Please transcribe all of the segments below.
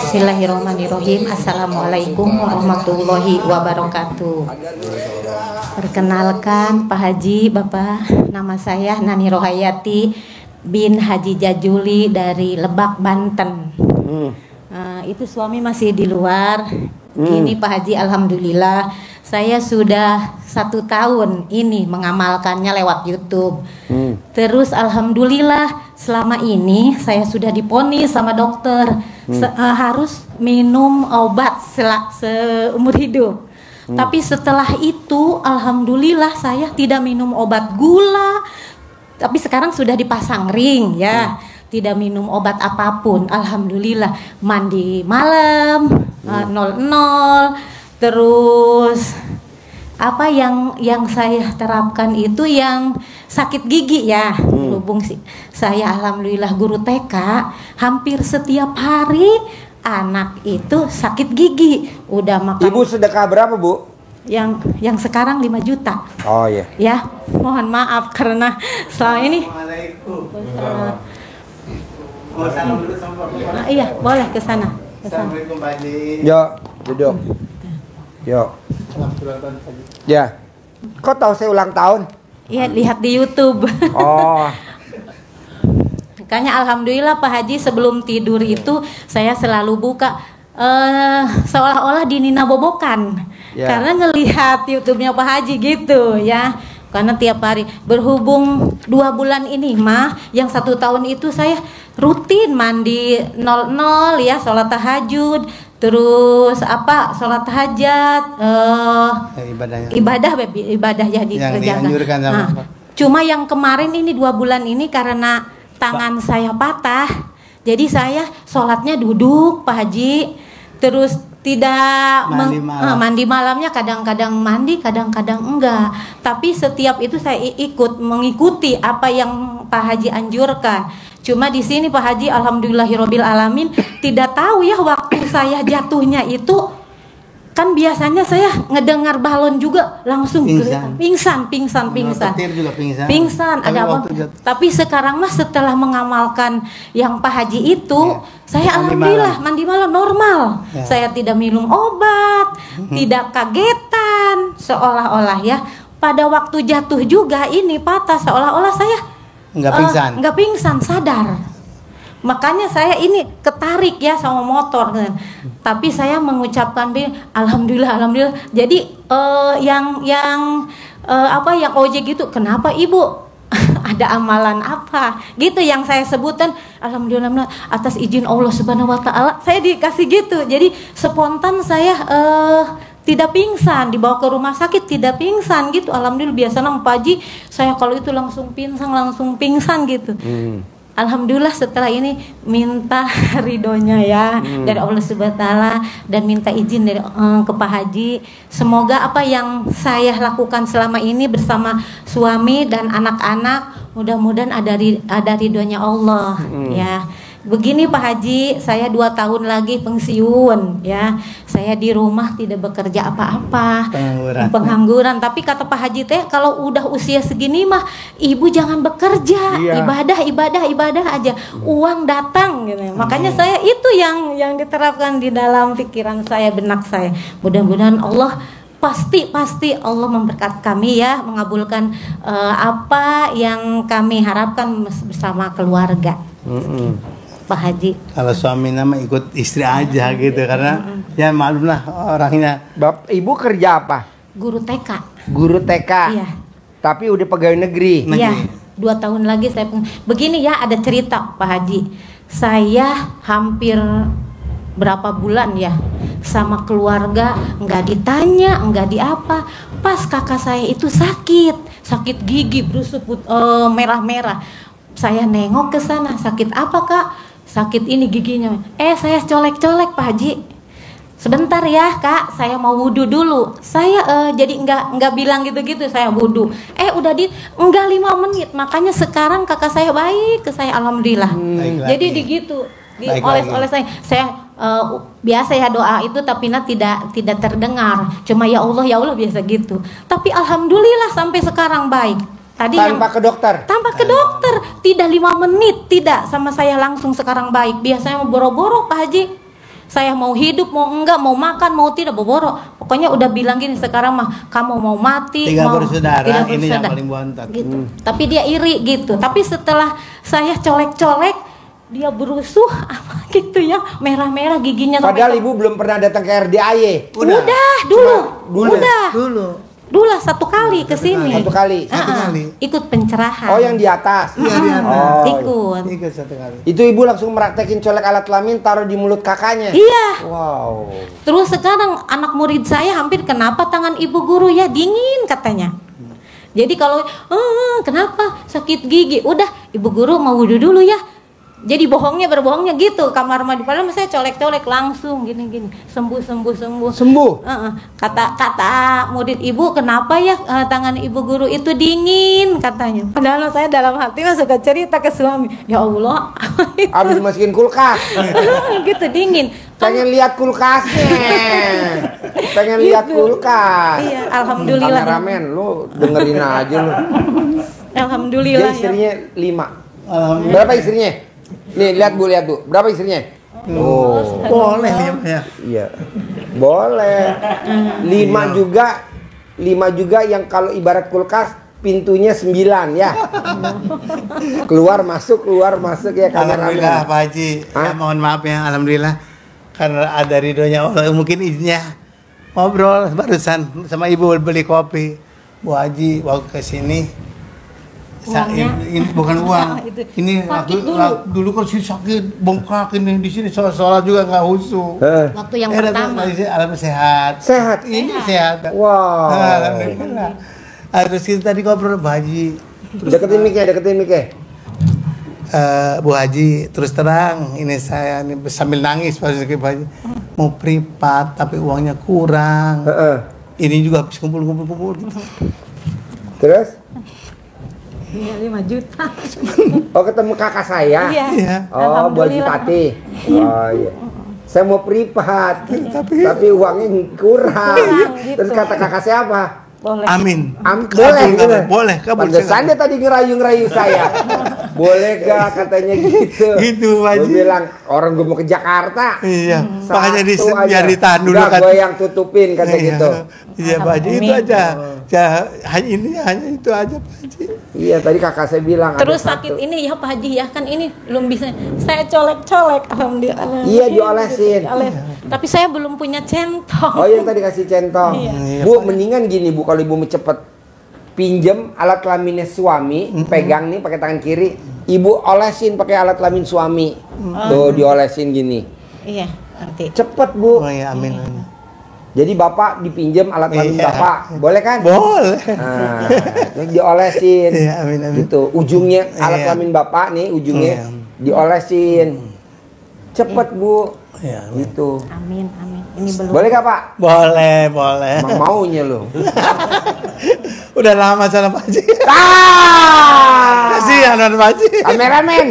Bismillahirrahmanirrahim. Assalamualaikum warahmatullahi wabarakatuh. Perkenalkan Pak Haji, Bapak, nama saya Nani Rohayati bin Haji Jajuli dari Lebak, Banten. Itu suami masih di luar. Ini Pak Haji, alhamdulillah saya sudah 1 tahun ini mengamalkannya lewat YouTube. Terus alhamdulillah selama ini saya sudah diponis sama dokter harus minum obat seumur hidup. Tapi setelah itu alhamdulillah saya tidak minum obat gula. Tapi sekarang sudah dipasang ring ya. Tidak minum obat apapun, alhamdulillah. Mandi malam 00. Terus apa yang saya terapkan itu yang sakit gigi ya. Berhubung saya alhamdulillah guru TK, hampir setiap hari anak itu sakit gigi. Udah makan. Ibu sedekah berapa, Bu? Yang sekarang 5 juta. Oh iya. Ya, mohon maaf karena selama ini. Iya, boleh ke sana. Assalamualaikum Pak Haji. Yo, duduk. Yo. Ya. Kok tahu saya ulang tahun? Iya, lihat di YouTube. Oh. Makanya alhamdulillah Pak Haji sebelum tidur itu saya selalu buka seolah-olah dinina bobokan. Karena ngelihat YouTube-nya Pak Haji gitu ya. Karena tiap hari berhubung 2 bulan ini mah yang 1 tahun itu saya rutin mandi 00 ya, sholat tahajud, terus sholat tahajat, ibadah ya dikerjakan. Cuma yang kemarin ini 2 bulan ini karena tangan saya patah, jadi saya sholatnya duduk Pak Haji, terus tidak mandi malamnya, kadang-kadang mandi, kadang-kadang enggak. Tapi setiap itu saya mengikuti apa yang Pak Haji anjurkan. Cuma di sini Pak Haji alhamdulillahirabbil alamin tidak tahu ya waktu saya jatuhnya itu kan biasanya saya ngedengar balon juga langsung pingsan. Ada apa? Tapi sekarang mah setelah mengamalkan yang Pak Haji itu, saya alhamdulillah mandi malam normal. Saya tidak minum obat, tidak kagetan, seolah-olah ya. Pada waktu jatuh juga ini patah, seolah-olah saya nggak pingsan, sadar. Makanya saya ini ketarik ya sama motor kan. Tapi saya mengucapkan alhamdulillah. Jadi yang ojek gitu, kenapa Ibu? Ada amalan apa? Gitu yang saya sebutkan, alhamdulillah atas izin Allah Subhanahu wa taala saya dikasih gitu. Jadi spontan saya tidak pingsan, dibawa ke rumah sakit tidak pingsan gitu. Alhamdulillah, biasanya Pak Haji saya kalau itu langsung pingsan gitu. Alhamdulillah setelah ini minta ridhonya ya dari Allah Subhanahu wa taala dan minta izin dari ke Pak Haji. Semoga apa yang saya lakukan selama ini bersama suami dan anak-anak mudah-mudahan ada ridhonya Allah ya. Begini Pak Haji, saya 2 tahun lagi pensiun ya. Saya di rumah tidak bekerja apa-apa, pengangguran. Tapi kata Pak Haji teh kalau udah usia segini mah ibu jangan bekerja, ibadah aja, uang datang gitu. Makanya saya itu yang diterapkan di dalam pikiran saya, benak saya. Mudah-mudahan Allah pasti Allah memberkati kami ya, mengabulkan apa yang kami harapkan bersama keluarga. Pak Haji. Kalau suami nama ikut istri aja gitu karena ya maklum lah orangnya. Ibu kerja apa? Guru TK. Guru TK. Iya. Tapi udah pegawai negeri. Iya. 2 tahun lagi saya begini ya, ada cerita Pak Haji. Saya hampir berapa bulan ya sama keluarga nggak ditanya, nggak diapa. Pas kakak saya itu sakit gigi berusut merah-merah. Saya nengok ke sana, sakit apa Kak? Sakit ini giginya. Saya colek-colek Pak Haji. Sebentar ya Kak, saya mau wudhu dulu. Saya jadi nggak bilang gitu-gitu, saya wudhu. Udah enggak 5 menit. Makanya sekarang kakak saya baik ke saya, alhamdulillah. Jadi dioles saya biasa ya doa itu tapi tidak terdengar. Cuma ya Allah biasa gitu. Tapi alhamdulillah sampai sekarang baik. Tadi tanpa ke dokter tidak 5 menit, tidak sama saya langsung sekarang baik. Biasanya boro-boro Pak Haji Saya mau hidup, mau enggak, mau makan, mau tidak, boboro. Pokoknya udah bilang gini, sekarang mah kamu mau mati, Tiga mau bersaudara, tidak ini yang bersaudara. paling bontot. Gitu. Tapi dia iri gitu. Tapi setelah saya colek-colek, dia berusuh apa gitu ya, merah-merah giginya. Padahal ibu belum pernah datang ke RDAY. Udah dulu. Dulu. Udah. Dulu 1 kali ke sini. Satu kali. Ikut pencerahan. Oh, yang di atas. Iya, di atas. Oh, Ikut. Ikut 1 kali. itu ibu langsung meraktekin colek alat kelamin, taruh di mulut kakaknya. Iya. Wow. Terus sekarang anak murid saya hampir kenapa tangan ibu guru ya dingin katanya. Jadi kalau kenapa sakit gigi, udah ibu guru mau wudhu dulu ya. Jadi berbohongnya gitu, kamar mandi padahal saya colek-colek langsung gini sembuh. Kata murid ibu, kenapa ya tangan ibu guru itu dingin katanya. Padahal saya dalam hati mah suka cerita ke suami, ya Allah. Abis masukin kulkas. Gitu dingin. Pengen lihat kulkasnya. Pengen lihat kulkas. Iya, alhamdulillah. Kameramen, lu dengerin aja lu. Alhamdulillah. Dia istrinya 5. Berapa istrinya? Nih, lihat bu. Berapa istrinya? Oh, Boleh 5 ya. iya. Boleh. 5 juga yang kalau ibarat kulkas pintunya 9 ya. Keluar masuk ya kameramen. Alhamdulillah Pak Haji. Ya, mohon maaf ya, alhamdulillah karena ada ridhonya Allah, mungkin izinnya ngobrol barusan sama ibu beli kopi. Bu Haji waktu ke sini ini bukan uang. Ini dulu kan sih sakit bengkak ini di sini sholat juga nggak khusyuk. Waktu yang pertama. Alhamdulillah sehat. Ini sehat. Wow. Alhamdulillah. Terus kita tadi ngobrol Bu Haji. Deketin mic-nya. Bu Haji, terus terang ini saya ini sambil nangis pas Bu Haji mau privat tapi uangnya kurang. Ini juga habis kumpul gitu. Terus? Iya, 5 juta. Oh, ketemu kakak saya. Iya. Oh, buat Tati. Oh iya. Saya mau privat, tapi uangnya kurang. Gitu. Terus kata kakak saya apa? Boleh. Amin. Boleh. Pantesan dia tadi ngerayu saya. Boleh gak katanya gitu. Gitu, Pak Haji. Gue bilang orang gue mau ke Jakarta. Iya. Makanya biar aja. ditahan dulu Udah, kan. gue yang tutupin kata gitu. Iya Pak Haji, itu aja. Hanya itu aja Pak Haji. Iya, tadi kakak saya bilang. Terus ada sakit satu. ini ya Pak Haji ya, kan ini belum bisa. Saya colek-colek, alhamdulillah. Iya, diolesin. Tapi saya belum punya centong. Oh, yang tadi kasih centong. Iya. Bu, mendingan gini Bu, kalau ibu mau cepet pinjem alat kelaminnya suami, pegang nih pakai tangan kiri, ibu olesin pakai alat kelamin suami. Tuh diolesin gini. Iya, nanti. Cepet Bu. Oh ya, amin. Jadi bapak dipinjam alat kelamin Iya. bapak, boleh kan? Boleh. Nah, terus diolesin. Iya, amin. Gitu. Ujungnya alat Iya. kelamin bapak nih, ujungnya Iya. diolesin. Cepet Bu. Iya, amin. Gitu. Amin. Ini belum. Boleh gak Pak? Boleh. Emang maunya lo. Udah lama sama Pak Haji. Kasihan Pak Haji. Kameramen.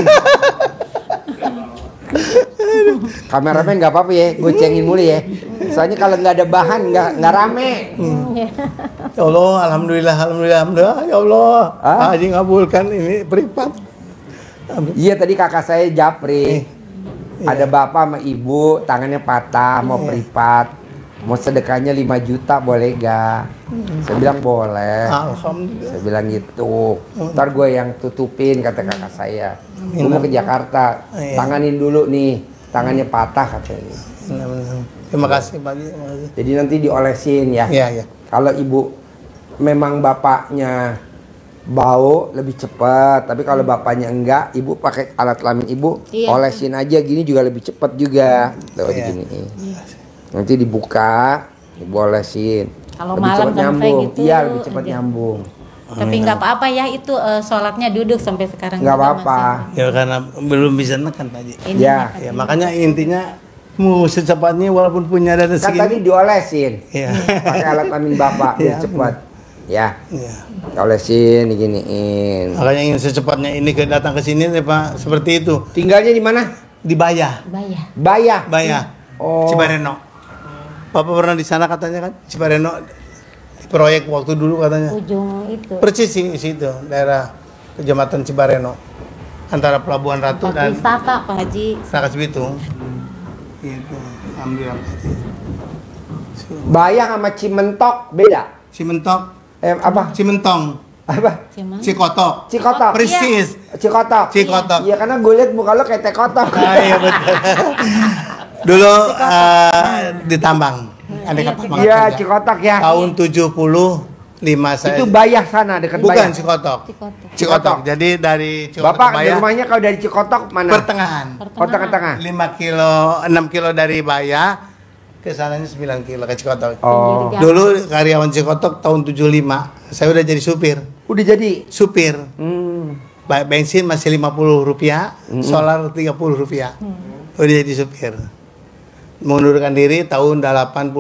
Kameramen nggak apa-apa ya, gue cengin mulu ya. Soalnya kalau nggak ada bahan nggak rame. Ya Allah, alhamdulillah, ya Allah. Pak Haji ngabulkan ini privat. Iya, tadi kakak saya japri. Ada bapak sama ibu, tangannya patah, mau privat. Mau sedekahnya 5 juta boleh gak? Saya bilang boleh. Alhamdulillah. Saya bilang gitu. Ntar gue yang tutupin kata kakak saya. Gue mau ke Jakarta. Tanganin dulu nih. Tangannya patah katanya. Terima kasih Pak Haji. Jadi nanti diolesin ya. Iya. Kalau ibu memang bapaknya bau lebih cepat, tapi kalau bapaknya enggak, ibu pakai alat kelamin ibu, Iya. olesin aja gini juga lebih cepat juga. Tuh Iya. gini. Nanti dibuka, ibu olesin. Kalau Lebih malam cepat kan kayak nyambung. gitu Iya, lebih cepat aja. nyambung. Tapi nggak apa-apa ya itu sholatnya duduk sampai sekarang. Nggak juga apa-apa. masih. Ya karena belum bisa nekan Pak Haji. Ini Ya. Ya makanya intinya mau secepatnya walaupun punya dana Kan segini. tadi diolesin. Iya. Pakai alat kelamin bapak, Iya. lebih cepat. Ya, Iya. olesin, diginiin. Makanya ingin secepatnya ini datang ke sini nih Pak, seperti itu. Tinggalnya di mana? Di Bayah. Bayar. Bayah. Oh. Cibareno. Bapak pernah di sana katanya kan? Cibareno di proyek waktu dulu katanya. Ujung itu. Persis di situ, daerah Kecamatan Cibareno. Antara Pelabuhan Ratu Tempat dan wisata Pak Haji. Rangkas Bitung. Gitu. Alhamdulillah. Bayang sama Cimentok beda. Cimentok. Apa? Cimentong. Apa? Cikotok. Cikotok. Persis. Cikotok. Cikotok. Iya, karena gue liat muka lo kayak tekotok. Iya betul. Dulu di Tambang. Ada kapal Iya, Cikotok ya. Tahun 75 saya. Itu Bayah sana dekat Bukan Bayah. Cikotok. Cikotok. Cikotok. Jadi dari Cikotok Bapak ke di Bayah rumahnya kalau dari Cikotok mana? pertengahan. Oh, tengah-tengah. 5 kilo, 6 kilo dari Bayah ke sananya 9 kilo ke Cikotok. Oh. Dulu karyawan Cikotok tahun 75. Saya udah jadi supir. Udah jadi. Supir. Hmm. Bensin masih Rp50, solar Rp30. Udah jadi supir. Mengundurkan diri tahun 82.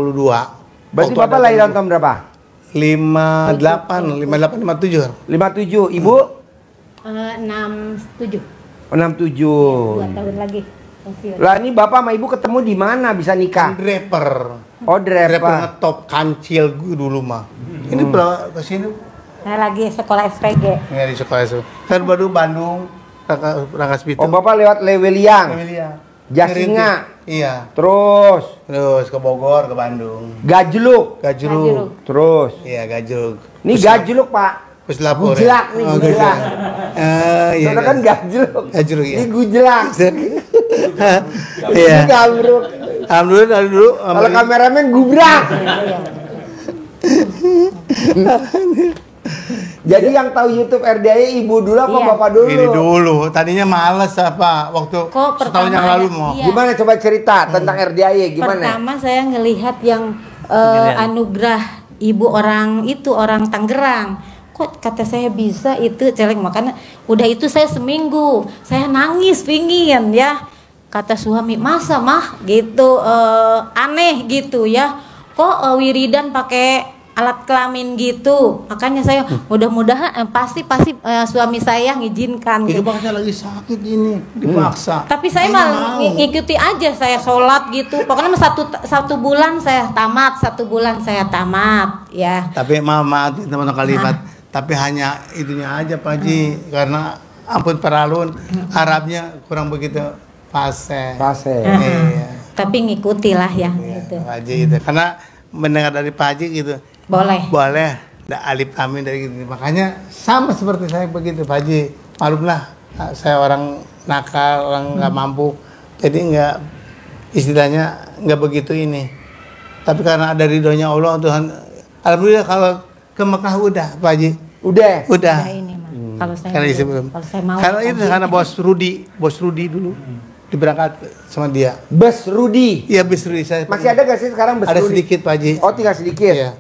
Berarti Waktu Bapak ada lahiran tahun berapa? 58, 57. 57. Ibu? 67. 67. 2 tahun lagi. Usia. Lah ini Bapak sama Ibu ketemu di mana bisa nikah? Draper. Oh, Draper driver. ngetop kancil gue dulu mah. Ini berapa ke sini? Saya lagi sekolah SPG. Ya di sekolah itu. Kan baru Bandung, Rangkas Bitung. Oh, Bapak lewat Leweliang. Jasinga. Iya. Terus Terus ke Bogor, ke Bandung. Gajluk. Gajruk. Terus. Iya, Gajruk. Ini Gajluk, Pak. Puslapur. Gujelak nih, Oh, gujelak. Iya. Soalnya kan Gajluk. Gajruk ya. Ini Gujelak. Iya. Ini Gabruk. Alhamdulillah dari dulu. Kalau kameramen gubrak. Jadi yang tahu YouTube RDI Ibu dulu apa Iya. Bapak dulu? Ini dulu. Tadinya males apa waktu Kok setahun yang pertama lalu ada- mau. iya. Gimana coba cerita tentang RDI gimana? Pertama saya ngelihat yang anugerah ibu orang itu orang Tangerang. Kok kata saya bisa itu celeng, makanya udah itu saya seminggu saya nangis pingin ya, kata suami masa mah gitu, aneh gitu ya, kok wiridan pakai alat kelamin gitu, makanya saya mudah-mudahan pasti suami saya ngizinkan Itu gitu. makanya lagi sakit ini, dipaksa. Tapi saya malah ngikuti aja, saya sholat gitu. Pokoknya satu bulan saya tamat, 1 bulan saya tamat, ya. Tapi maaf teman-teman kalimat, tapi hanya itunya aja Pak Haji, karena ampun peralun, Arabnya kurang begitu fase. Fase. Iya. Tapi ngikuti lah ya, Iya, gitu. Pak Haji itu. Karena mendengar dari Pak Haji gitu, Boleh. boleh. Alif amin dari gitu. Makanya sama seperti saya begitu Pak Haji. Maklumlah, saya orang nakal, orang nggak mampu, jadi nggak, istilahnya nggak begitu ini. Tapi karena ada ridhonya Allah Tuhan, alhamdulillah kalau ke Mekah udah Pak Haji. Udah. Udah. Ya ini mah. Kalau saya Karena isi belum. kalau saya mau. Karena itu karena bos Rudi dulu diberangkat sama dia. Bes Rudi. Iya bos Rudi saya. Masih ada gak sih sekarang Bes Ada Rudi? sedikit Pak Haji. Oh, tinggal sedikit. Iya.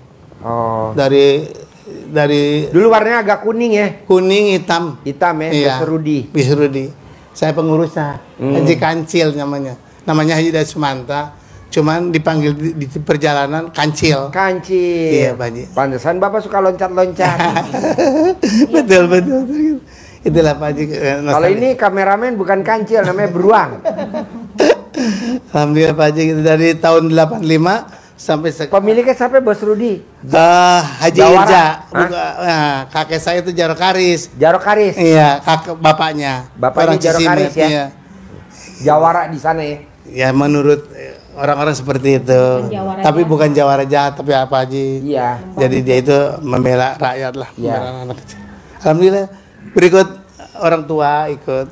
Oh. Dari Dulu warnanya agak kuning ya. kuning hitam. Hitam ya, Iya. Bes Rudi. Bos Rudi. Saya pengurusnya. Haji Kancil namanya. Namanya Haji Dasmanta. Cuman dipanggil di perjalanan Kancil. Kancil. Iya, Pak Haji. Pantesan Bapak suka loncat-loncat. betul. Itulah Pak Haji. Kalau ini kameramen bukan kancil, namanya beruang. Alhamdulillah Pak Haji gitu. Dari tahun 85 sampai sekarang. Pemiliknya siapa Bos Rudi? Haji Jawara. Irja. Hah? Kakek saya itu Jaro Karis. Jaro Karis. Iya, kakek bapaknya. Bapaknya Jaro Cisimet, Karis ya? Iya. Jawara di sana ya. Ya menurut orang-orang seperti itu. Jawara Tapi jahat. bukan jawara jahat, tapi apa Haji? Iya. Jadi dia itu membela rakyat lah, Iya. membela anak kecil. Alhamdulillah berikut orang tua ikut.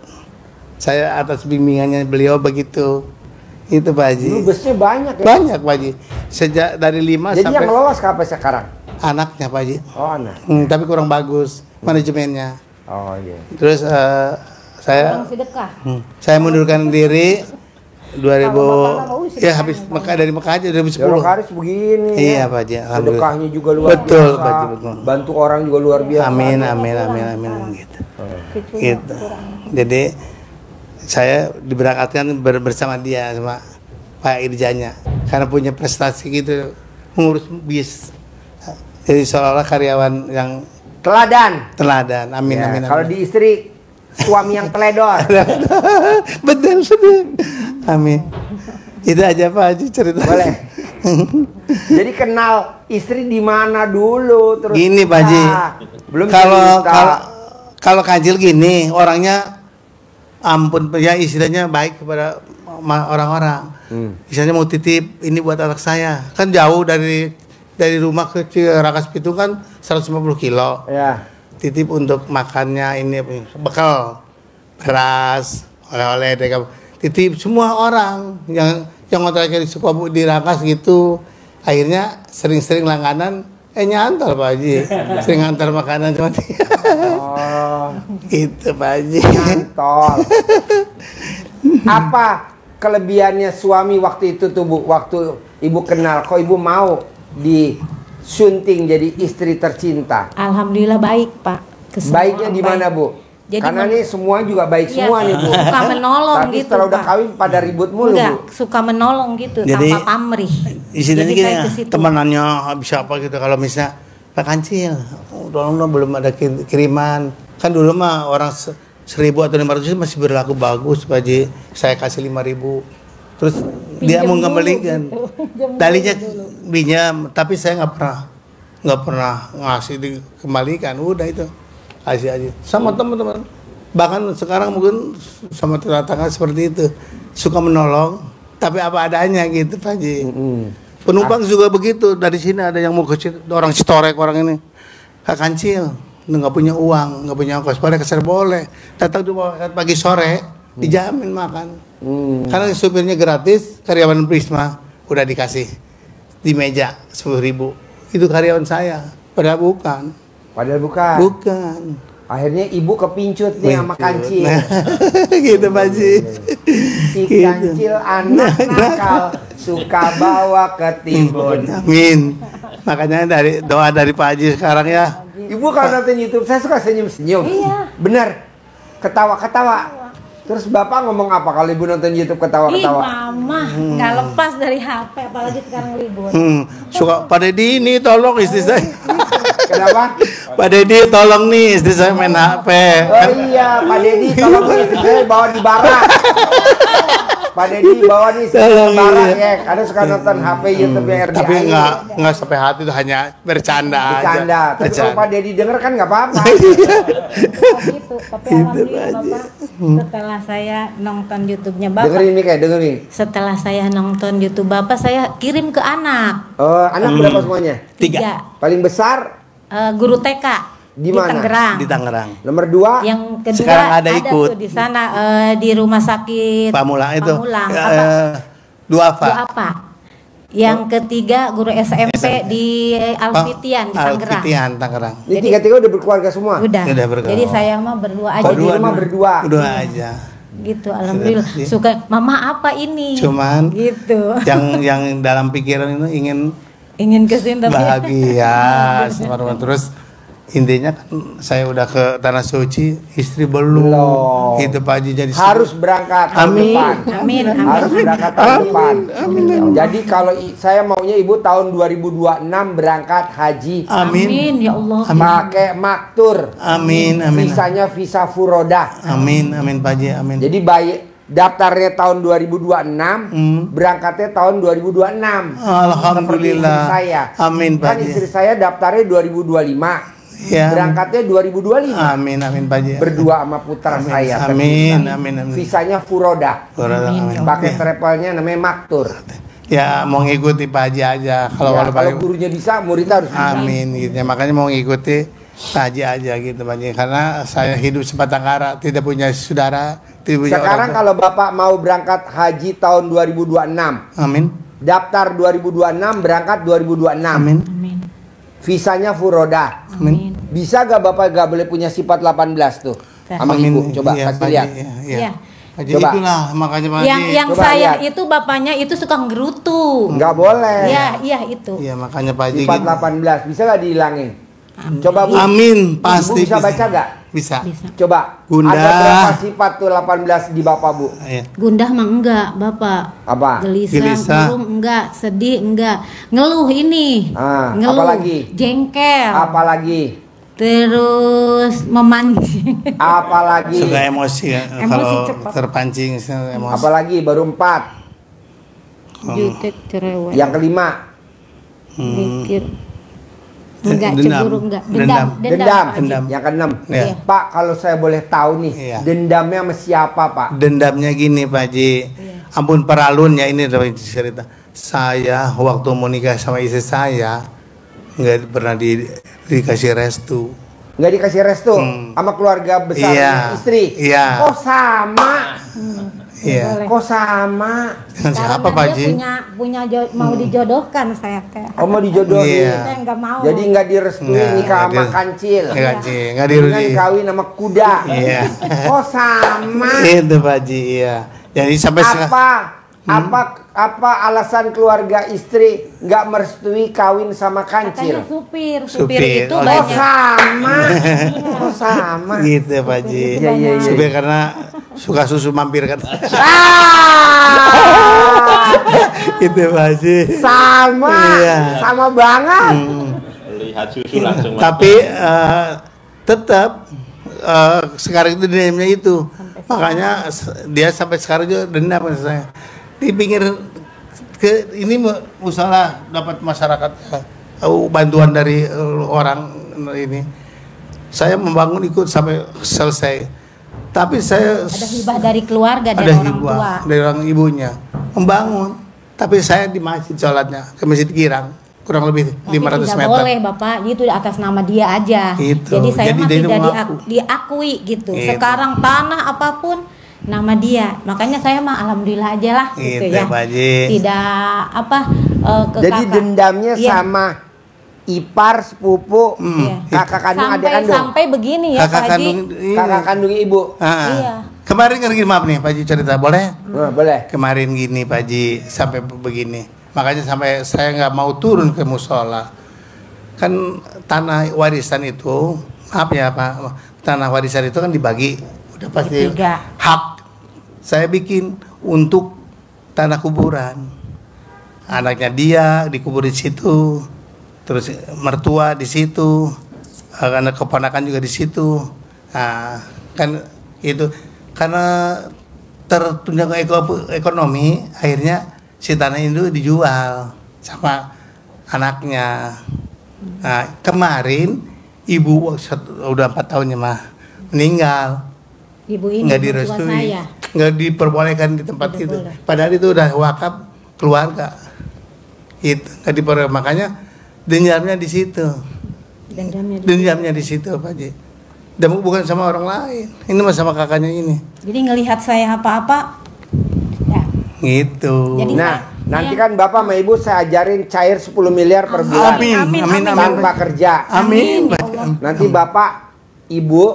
Saya atas bimbingannya beliau begitu. Itu Pak Haji. Dulu busnya banyak ya. Banyak Pak Haji. Sejak dari 5 Jadi sampai yang lolos ke apa sekarang? anaknya Pak Haji. Oh, anak. Tapi kurang bagus manajemennya. Oh iya. Terus saya Orang sedekah. saya mundurkan diri 2000 Kalau Bapak mau, ya habis Mekah, dari Mekah aja 2010. Jaro Karis begini Iya ya. Pak Haji. Alhamdulillah. Sedekahnya juga luar Betul, biasa. Pak Haji, betul. Bantu orang juga luar biasa. Amin gitu. Gitu. Jadi saya diberangkatkan bersama dia sama Pak Irjanya karena punya prestasi gitu mengurus bis. Jadi seolah-olah karyawan yang Teladan. teladan. Amin Ya, amin. kalau di istri suami yang teledor. betul. Amin. Itu aja Pak Haji cerita. Boleh. Jadi kenal istri di mana dulu terus. Gini Pak Haji. Belum Kalau cerita. kalau Kancil gini orangnya ampun ya istilahnya baik kepada orang-orang. Misalnya mau titip ini buat anak saya, kan jauh dari rumah ke Rangkas Pitung kan 150 kilo. Ya. Titip untuk makannya ini bekal, beras, oleh-oleh, titip semua orang yang ngontraknya di Sukabumi di Rangkas gitu. Akhirnya sering-sering langganan nyantar Pak Haji. Sering ngantar makanan cuma dia. Oh, Gitu Pak Haji. nyantol. Apa kelebihannya suami waktu itu tuh Bu? Waktu Ibu kenal, kok Ibu mau disunting jadi istri tercinta? Alhamdulillah baik Pak. Kesemua Baiknya di mana baik. Bu? Jadi Karena nih semua juga baik Iya, semua nih Bu. suka menolong Tapi gitu, setelah udah Pak. kawin pada ribut mulu Enggak, Bu. suka menolong gitu Jadi, tanpa pamrih. Istilahnya Jadi gini saya ya, ke situ. temanannya bisa apa gitu kalau misalnya Pak Kancil, tolong dong belum ada kiriman. Kan dulu mah orang 1.000 atau 500 masih berlaku bagus Pak Haji. Saya kasih 5.000. Terus dia mau ngembalikan. Tadinya pinjam, tapi saya nggak pernah ngasih dikembalikan. Udah itu kasih aja sama teman-teman. Bahkan sekarang mungkin sama tetangga seperti itu, suka menolong, tapi apa adanya gitu Pak Haji. Penumpang juga begitu. Dari sini ada yang mau ke orang Citorek orang ini, Kak Kancil, nggak punya uang, nggak punya ongkos, boleh keser boleh. Datang dulu pagi sore, dijamin makan. Karena supirnya gratis, karyawan Prisma udah dikasih di meja 10.000. Itu karyawan saya, padahal bukan. Padahal bukan. Bukan. Akhirnya Ibu kepincut nih sama Kancil. Nah, gitu Pak Haji. Si Kancil anak nakal, suka bawa ke Timbun. Amin. Makanya dari doa dari Pak Haji sekarang ya. Ibu kalau nonton YouTube saya suka senyum-senyum. Iya. Bener. Ketawa-ketawa. Terus Bapak ngomong apa kalau Ibu nonton YouTube Ih, ketawa-ketawa? mama nggak lepas dari HP, apalagi sekarang libur. Suka Pak Dedi ini tolong istri saya. Kenapa? Pak Dedi tolong nih istri saya main HP. Oh iya, Pak Dedi tolong istri saya bawa di barak. Pak Dedi bawa nih istri saya di barak ya. Ada suka nonton HP YouTube yang RDI. Tapi nggak sampai hati itu hanya bercanda aja. Bercanda. Tapi kalau Pak Dedi denger kan nggak apa-apa. Gitu, tapi alhamdulillah Bapak, setelah saya nonton YouTube-nya Bapak, Dengerin nih kayak dengerin. setelah saya nonton YouTube Bapak, saya kirim ke anak. Anak berapa semuanya? 3 Paling besar Guru TK Di mana? Tangerang. di Tangerang. nomor 2. Yang kedua Sekarang ada ikut. tuh di sana di rumah sakit Pamulang itu. Pamulang. Duafa. Apa? Yang ketiga guru SMP di Alfitian di Tangerang. Alfitian Tangerang. Ini tiga-tiga udah berkeluarga semua. Udah. Udah berkeluarga. Jadi saya mah berdua aja Oh, di rumah berdua. Berdua aja. gitu. Alhamdulillah. Sudah. Suka mama apa ini? Cuman gitu. yang dalam pikiran itu Ingin kesini tapi bahagia sama teman. Terus intinya kan saya udah ke tanah suci, istri belum. Belum. Itu Pak Haji jadi Harus berangkat tahun Amin. depan. Amin. Harus berangkat tahun depan. Jadi kalau saya maunya Ibu tahun 2026 berangkat haji. Amin. Amin ya Allah. Pakai maktur. Amin. Amin. Visanya visa furoda. Amin. Amin Pak Haji. Amin. Jadi daftarnya tahun 2026, berangkatnya tahun 2026. Alhamdulillah. Seperti istri saya. Amin Pak Kan Haji. istri saya daftarnya 2025. Ya. Berangkatnya 2025. Amin. Amin Pak Haji. Berdua sama putra Amin. saya. Amin. tercinta. Amin. Amin. Visanya furoda. Amin. Pakai travelnya namanya maktur. Ya mau ngikuti Pak Haji aja. Kalau Ya, kalau kalau Pak gurunya bisa, muridnya harus bisa. Amin gitu. Ya, makanya mau ngikuti Pak Haji aja gitu Pak Haji. Karena saya hidup sebatang kara, tidak punya saudara, tidak punya Sekarang orang. kalau Bapak mau berangkat haji tahun 2026, Amin. daftar 2026, berangkat 2026. Amin. Amin. Visanya furoda. Amin. Bisa gak Bapak gak boleh punya sifat 18 tuh? Sama Amin. Ibu, coba Iya, kasih Pak lihat. Haji. Iya. Iya. Pak Haji, Coba. itulah makanya Pak Yang Haji. yang Coba saya lihat. itu bapaknya itu suka ngerutu. Nggak boleh. Iya, iya itu. Iya makanya Pak Haji. Sifat gitu. 18, bisa gak dihilangin? Coba Bu. Amin, pasti Ibu bisa baca gak? Bisa. Bisa. Coba. Gundah. Ada berapa sifat tuh 18 di Bapak Bu? Iya. Gundah mah enggak, Bapak. Apa? Gelisah. Murung enggak, sedih enggak. Ngeluh ini. Ah, Ngeluh. apalagi? Jengkel. Apalagi? Terus memancing. Apalagi? Suka emosi ya. Emosi Kalau cepat. terpancing emosi. Apalagi? Baru 4. Jutek cerewet. Yang kelima? Mikir. Enggak, Dendam. cemburu enggak. Dendam. Dendam. Dendam. Yang keenam. Iya. Pak, kalau saya boleh tahu nih, Iya. dendamnya sama siapa Pak? Dendamnya gini Pak Haji. ampun peralunnya ini adalah cerita. Saya waktu mau nikah sama istri saya nggak pernah dikasih restu. Nggak dikasih restu sama keluarga besar istri. Iya. Oh sama. Iya. Kok sama? Dengan siapa Pak Haji? Punya mau dijodohkan saya teh. Oh mau dijodohin. Iya. Saya nggak mau. Jadi nggak direstuin nikah sama kancil. Nggak Dengan direstui. kawin sama kuda. Iya. Oh sama. Itu Pak Haji, iya. Jadi sampai apa alasan keluarga istri nggak merestui kawin sama kancil? Katanya supir Supir. itu Oh, banyak. Sama. Oh sama. gitu Pak Haji. Iya, iya, iya. Supir karena suka susu mampir kan. Gitu Pak Haji. Sama. Iya. Sama banget. Lihat susu langsung. Tapi tetap sekarang itu dendamnya itu. Makanya dia sampai sekarang juga dendam sama saya. Dipikir ini musalah dapat masyarakat bantuan dari orang ini. Saya membangun ikut sampai selesai. Tapi saya Ada hibah dari keluarga dari ada orang hibah tua. dari orang ibunya membangun. Tapi saya di masjid sholatnya ke Masjid Girang kurang lebih Tapi 500 tidak meter. boleh Bapak, itu atas nama dia aja. Gitu. Jadi saya Jadi mah dia tidak mengaku. diakui gitu. Gitu. Sekarang tanah apapun nama dia. Makanya saya mah alhamdulillah aja lah gitu Gitu, ya. Pak Haji. Tidak ke Jadi kakak. dendamnya Iya. sama ipar, sepupu, Iya. kakak kandung, adik kandung, Sampai begini ya Kakak Pak Haji. kandung ini. kakak kandung ibu. Iya. Kemarin kan gini, maaf nih Pak Haji cerita boleh? Boleh. Kemarin gini Pak Haji sampai begini. Makanya sampai saya nggak mau turun ke musola. Kan tanah warisan itu, maaf ya Pak, tanah warisan itu kan dibagi, udah pasti Tiga. hak. Saya bikin untuk tanah kuburan. Anaknya dia dikubur di situ, terus mertua di situ, anak keponakan juga di situ. Nah, kan itu karena tertunjang ekonomi, akhirnya si tanah itu dijual sama anaknya. Nah, kemarin ibu udah 4 tahunnya mah meninggal, Ibu ini nggak mertua direstui, saya. nggak diperbolehkan di tempat Tidak itu. boleh. Padahal itu udah wakaf keluarga. Itu nggak diperbolehkan, makanya dendamnya di situ. Dendamnya di situ Pak Haji. Dan bukan sama orang lain. Ini mah sama kakaknya ini. Jadi ngelihat saya apa-apa ya. Gitu. Jadi Nah, nanti kan bapak sama ibu saya ajarin cair 10 miliar per bulan Amin, Amin, amin, amin. amin. tanpa kerja. Amin. Amin, ya Allah. Nanti bapak, ibu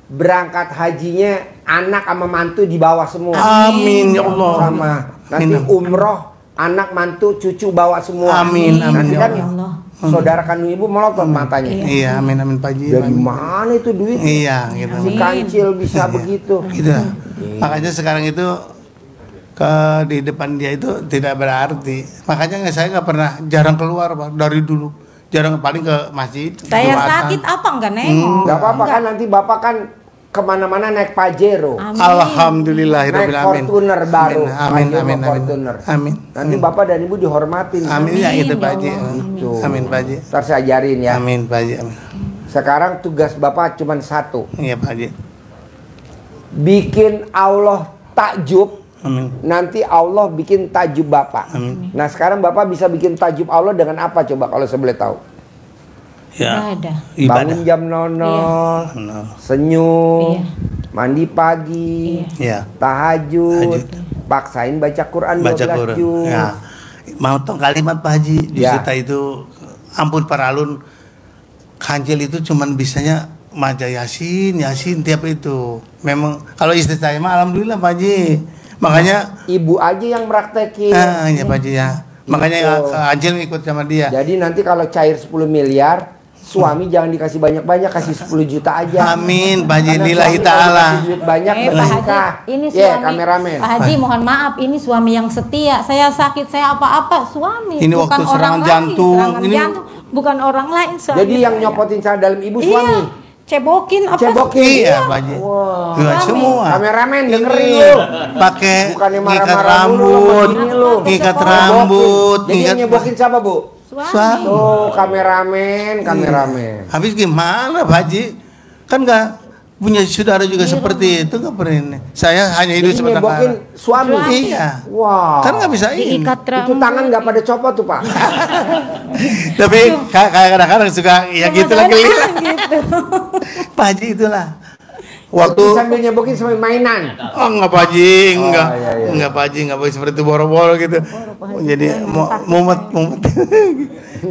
berangkat hajinya anak sama mantu di bawah semua. Amin ya Allah. Sama. Nanti Amin. umroh anak mantu cucu bawa semua. Amin, amin, Nanti ya kan Ya Allah. saudara kandung ibu melotot matanya. Iya, amin amin Pak Haji. Dari mana itu duit? Iya, gitu. Si kancil bisa begitu. Gitu. Makanya sekarang itu di depan dia itu tidak berarti. Makanya saya nggak pernah jarang keluar Pak, dari dulu. Jarang, paling ke masjid. Saya Jumatan. sakit apa enggak nengok? Gak apa-apa kan nanti bapak kan kemana-mana naik Pajero. Amin. Alhamdulillahirabbil Naik alamin. Fortuner baru. Amin Pajero amin amin. Fortuner. Amin. Nanti amin. bapak dan ibu dihormatin. Amin ya itu Pak Haji. Gitu. Amin Pak Haji. Ntar saya ajarin ya. Amin Pak Haji. Amin. Sekarang tugas bapak cuma satu. Iya Pak Haji. Bikin Allah takjub. Amin. Nanti Allah bikin takjub bapak. Amin. Nah sekarang bapak bisa bikin takjub Allah dengan apa coba kalau saya boleh tahu? Ya. Ibadah. Bangun jam 00, Benar. senyum, Iya. mandi pagi, Ya. tahajud, paksain baca Quran 12 Baca Quran. juz. Ya. Mau tong kalimat Pak Haji di Ya. kita itu ampun paralun kancil itu cuman bisanya maja yasin tiap itu. Memang kalau istri saya mah alhamdulillah Pak Haji. Makanya Ibu aja yang praktekin. ya Pak Haji ya. Makanya Gitu. kancil ikut sama dia. Jadi nanti kalau cair 10 miliar, suami jangan dikasih banyak-banyak, kasih 10 juta aja. Amin Pak Haji Karena lillahi suami kalau taala. dikasih duit banyak Pak Haji, berkah. ini Ya, suami kameramen. Pak Haji mohon maaf, ini suami yang setia. Saya sakit, saya apa-apa, suami. Ini waktu serangan jantung. Serangan Ini- jantung, bukan orang lain. Suami Jadi yang saya. nyopotin cara dalam ibu Iya, suami. cebokin apa? Cebokin. Iya Pak Haji. Wah. Ya, semua. Kameramen Ini dengerin lu. pakai Bukannya ngikat marah-marah mulu sama rambut, bini lu. ngikat Cebokin. rambut, Jadi yang nyebokin siapa bu? Suami. Tuh kameramen. Habis gimana Pak Haji? Kan nggak punya saudara juga seperti itu nggak pernah ini. Saya hanya hidup Jadi sementara. nyebokin suami. Iya. Wah. Kan nggak bisa ini. Diikat Itu tangan nggak pada copot tuh Pak. Tapi kayak kadang-kadang suka ya gitu lah geli. gitu. Pak Haji itulah. Waktu Waktu sambil nyebokin sambil mainan. oh enggak Pak Haji, enggak. iya, iya. Enggak Pak Haji, enggak boleh seperti boro-boro gitu. Jadi mumet.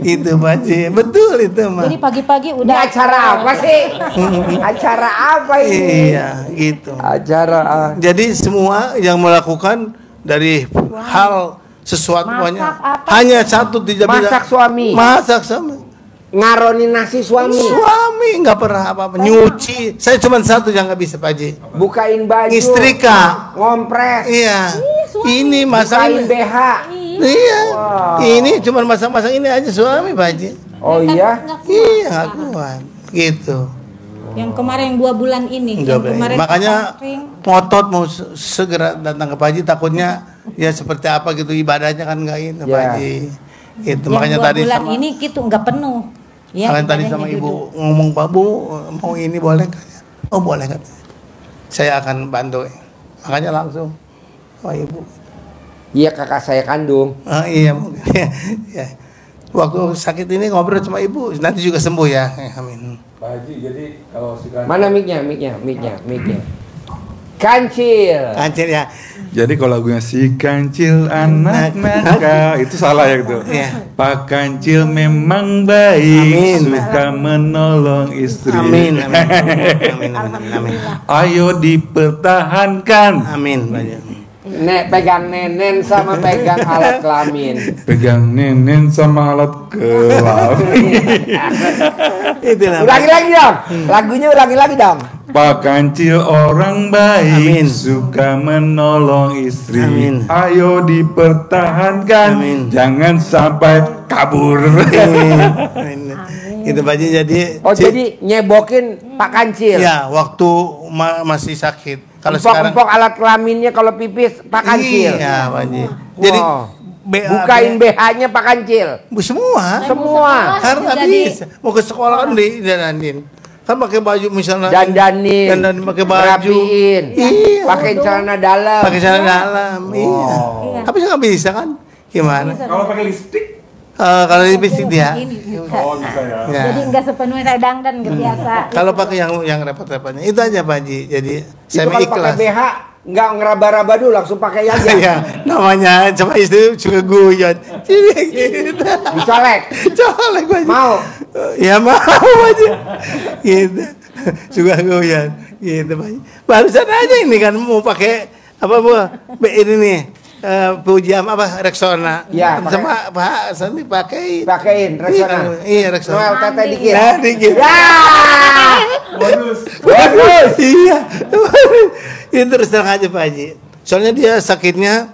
Itu Pak Haji. Betul itu mah. Jadi pagi-pagi Ini udah acara apa sih? Acara apa ini? Iya, gitu. Acara Jadi semua yang melakukan dari hal sesuatu Masak pokoknya apa? hanya satu tidak bisa. masak suami, Masak sama ngaronin nasi suami, suami nggak pernah apa-apa nyuci. Saya cuma satu yang nggak bisa Pak Haji. bukain baju, Istrika. ngompres, Iya. Ini bukain masak. BH. Iya. Wow. Ini cuma masak-masak ini aja suami Pak Haji. Oh iya? Iya, nggak kuat. Gitu. yang kemarin 2 bulan ini, Nggak yang boleh. kemarin Makanya kering. ngotot mau segera datang ke Pak Haji, takutnya ya seperti apa gitu ibadahnya kan nggak ini Pak Ya. Haji. Gitu. Yang Makanya 2 tadi bulan sama ini gitu nggak penuh. Ya, makanya tadi ibadahnya sama ibu duduk. ngomong Pak Bu mau ini boleh nggak? Oh boleh kan? Saya akan bantu. Makanya langsung oh ibu. Iya kakak saya kandung. Oh, iya mungkin. Ya. Waktu sakit ini ngobrol sama ibu, nanti juga sembuh ya. Amin. Pak Haji, jadi kalau sekarang Mana miknya? Kancil. Kancil ya. jadi kalau lagunya si kancil anak nakal itu salah ya gitu. Iya. Pak Kancil memang baik, Amin. suka menolong istri. Amin. Amin. Amin. Ayo dipertahankan. Amin. Banyak. Nek pegang nenen sama pegang alat kelamin. Pegang nenen sama alat kelamin. Itulah. Ulangi lagi dong. Lagunya ulangi lagi dong. Pak Kancil orang baik, Amin. suka menolong istri. Amin. Ayo dipertahankan, Amin. jangan sampai kabur. Amin. Itu Pak Haji jadi. Oh jadi nyebokin Pak Kancil. Ya waktu masih sakit. Kalau sekarang. Empok-empok alat kelaminnya kalau pipis Pak Kancil. Iya Pak Haji. Jadi Wow. BA Bukain BH-nya Pak Kancil. semua. Semua. Karena Jadi- bisa mau ke sekolah kan didandanin. Kan pakai baju misalnya Dandanin. dandanin pakai baju. Rapiin. Iya. Pakai celana dalam. Pakai celana dalam. Iya. Iya. Tapi nggak bisa kan? Gimana? Kalau pakai lipstick? Kalau lipstick dia. Ini bisa. Oh bisa ya. Ya. Jadi nggak sepenuhnya saya dangdan nggak biasa. Kalau pakai yang repot-repotnya itu aja Pak Haji. Jadi saya Itu kalau pakai ikhlas. BH nggak ngeraba-raba dulu langsung pakai aja. Ya, namanya sama istri suka guyon. Jadi gitu. Dicolek. Colek Pak Haji. Mau. Ya mau aja. Gitu. Suka guyon. Gitu Pak Haji. Barusan aja ini kan mau pakai apa Bu? Ini nih. Pujian apa Rexona. Iya, pakai. Sama Pak Sandi pakai. Pakein Rexona. Iya Rexona. Noel tete dikit. Nah, dikit. Ya. Bonus. Bagus. Iya. Itu terus terang aja Pak Haji. Soalnya dia sakitnya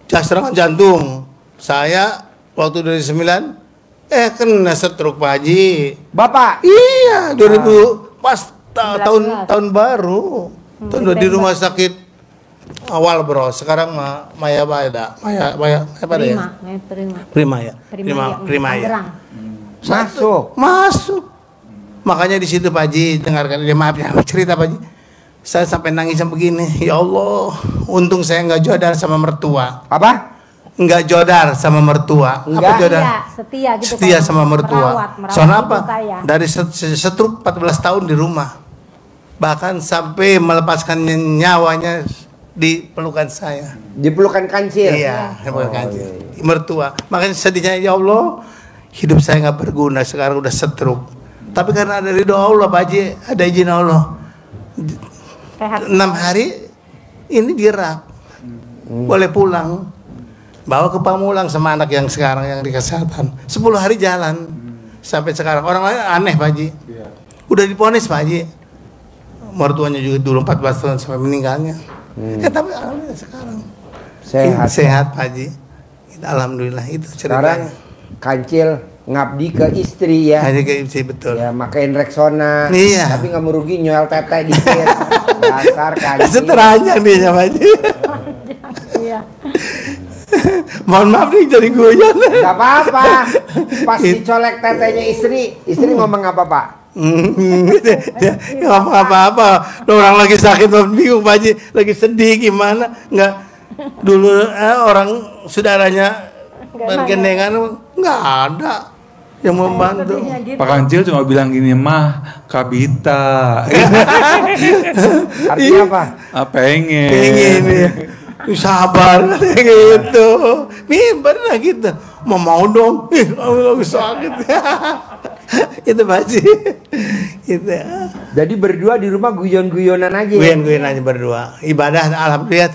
serangan jantung. Saya waktu dari 9 kena stroke Pak Haji. Bapak. Iya, 2000 pas tahun baru. Tahun di rumah sakit awal bro. Sekarang Maya Bada. Maya apa ya? Prima ya. Prima ya. Tangerang. Masuk. Makanya di situ Pak Haji dengarkan dia maaf ya cerita Pak Haji. Saya sampai nangis begini. Ya Allah, untung saya nggak jodoh sama mertua. Apa? Nggak jodar sama mertua. Enggak. Apa jodar? Setia gitu. Setia kan. sama mertua. Merawat Soalnya apa? ibu saya. Dari setruk 14 tahun di rumah. Bahkan sampai melepaskan nyawanya di pelukan saya. Dipelukan Kancil. Iya, pelukan Oh, kancil. iya. Mertua. Makanya sedihnya ya Allah, hidup saya nggak berguna sekarang udah setruk. Tapi karena ada ridho Allah, Pak Haji, ada izin Allah. Sehat. 6 hari ini dirak. Boleh pulang. Bawa ke Pamulang sama anak yang sekarang yang di kesehatan. 10 hari jalan. Sampai sekarang orang lain aneh Pak Haji. Udah diponis Pak Haji. Mertuanya juga dulu 14 tahun sampai meninggalnya. Tapi alhamdulillah sekarang sehat Pak Haji. Alhamdulillah itu Sekarang ceritanya. Kancil ngabdi ke istri ya. Hanya kayak istri betul. Ya makain Rexona. Iya. Tapi nggak merugi nyoel tete dikit. Dasar Kancil. Seteranjang dia Pak Haji. Iya. Mohon maaf nih jadi guyon. Gak apa-apa. Pas dicolek tetenya istri ngomong apa Pak? Nggak apa-apa. Orang lagi sakit, bingung Pak Haji, lagi sedih gimana? Nggak dulu orang saudaranya bergandengan nggak ada yang membantu. Pak Kancil cuma bilang gini, mah Kabita. Artinya apa? Pengen ya. Sabar gitu. Pernah gitu. Mau dong. Lagi sakit. Itu Pak Haji. Gitu. Jadi berdua di rumah guyon-guyonan aja. Guyon-guyon aja berdua. Ibadah alhamdulillah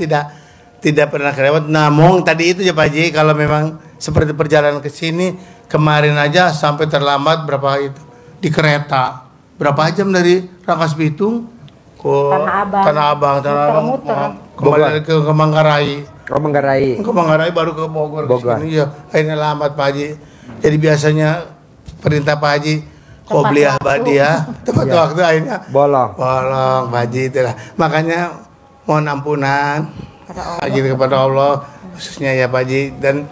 tidak pernah kelewat. Namun tadi itu ya Pak Haji, kalau memang seperti perjalanan ke sini kemarin aja sampai terlambat berapa itu di kereta. Berapa jam dari Rangkas Bitung ke Tanah Abang, kembali ke Manggarai. Oh, Manggarai. Ke Manggarai baru ke Bogor. Sini, ya. Akhirnya lambat Pak Haji. Jadi biasanya perintah Pak Haji qobliyah ba'diyah, tepat waktu akhirnya bolong Pak Haji itulah. Makanya mohon ampunan kepada Allah khususnya ya Pak Haji, dan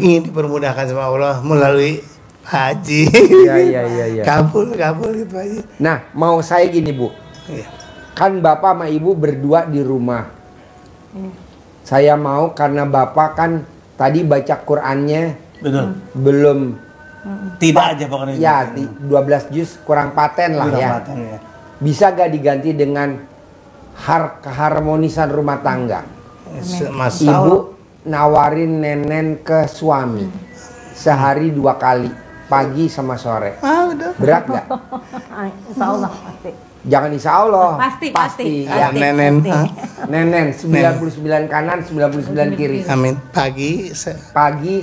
ingin dipermudahkan sama Allah melalui Haji. Iya. Kabul gitu Pak Haji. Nah, mau saya gini Bu. Iya. Kan Bapak sama Ibu berdua di rumah. Saya mau karena Bapak kan tadi baca Qur'annya Betul. belum Tidak aja pokoknya. ya 12 juz kurang paten lah ya. Bisa gak diganti dengan keharmonisan rumah tangga? Ibu nawarin nenen ke suami sehari 2 kali, pagi sama sore. Berat gak? Insya Allah pasti. Jangan insya Allah. Pasti. Ya, Nenen. Nenen 99 kanan, 99 kiri. Amin. Pagi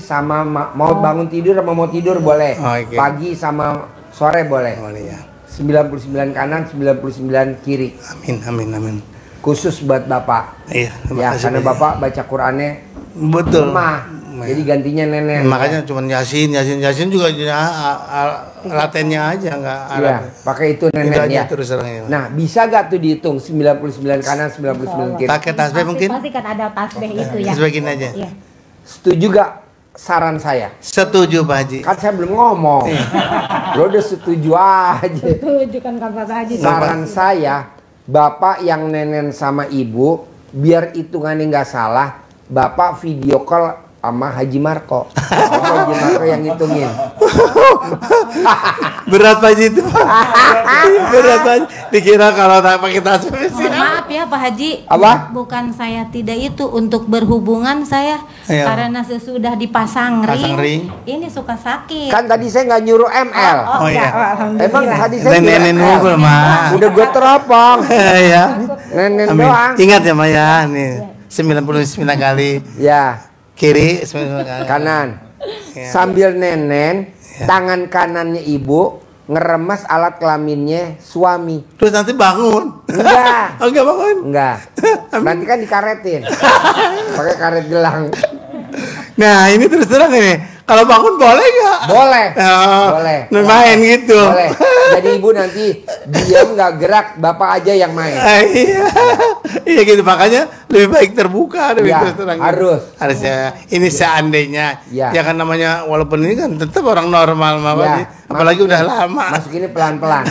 sama mau bangun tidur sama mau tidur boleh. Okay. Pagi sama sore boleh. Boleh ya. 99 kanan, 99 kiri. Amin. Khusus buat Bapak. Iya. Ya, karena Bapak baca Qur'annya betul. lemah. Jadi gantinya nenen. Makanya cuma Yasin juga latennya aja nggak Arab. Iya, pakai itu nenen ya. Terus terang. Nah, bisa gak tuh dihitung 99 kanan, 99 kiri? Pakai tasbih mungkin? Pasti kan ada tasbih itu ya. Tasbih gini aja. Iya. Setuju gak saran saya? Setuju Pak Haji. Kan saya belum ngomong. Lo udah setuju aja. Setuju kan Pak Haji. Saran saya, Bapak yang nenen sama Ibu, biar hitungannya nggak salah, Bapak video call sama Haji Marco. Haji Marco yang ngitungin. Berat Pak Haji itu. Berat Pak Haji. Dikira kalau tak pakai tasbih. Maaf ya Pak Haji. Apa? Bukan saya tidak itu untuk berhubungan saya. Iya. Karena sesudah dipasang Pasang ring. ini suka sakit. Kan tadi saya nggak nyuruh ML. Oh iya. Emang tadi saya Nenen nyuruh unggul ML. mah. Udah gue teropong. Iya. Nenen Amin. doang. Ingat ya Maya nih. 99 kali Ya, kiri, 99 kali kanan. Ya. Sambil nenen, tangan kanannya Ibu ngeremes alat kelaminnya suami. Terus nanti bangun. Enggak. Oh, enggak bangun. Enggak. Nanti kan dikaretin. Pakai karet gelang. Nah, ini terus terang ini. Kalau bangun boleh nggak? Boleh. Oh, Boleh. Main gitu. Boleh. Jadi Ibu nanti diam nggak gerak, Bapak aja yang main. Iya. Iya gitu, makanya lebih baik terbuka, lebih Ya, terus terang. harus. Harusnya. Ini seandainya. Ya. Ya kan namanya walaupun ini kan tetap orang normal Pak Ya, Haji. Apalagi udah lama. Masuk ini pelan-pelan.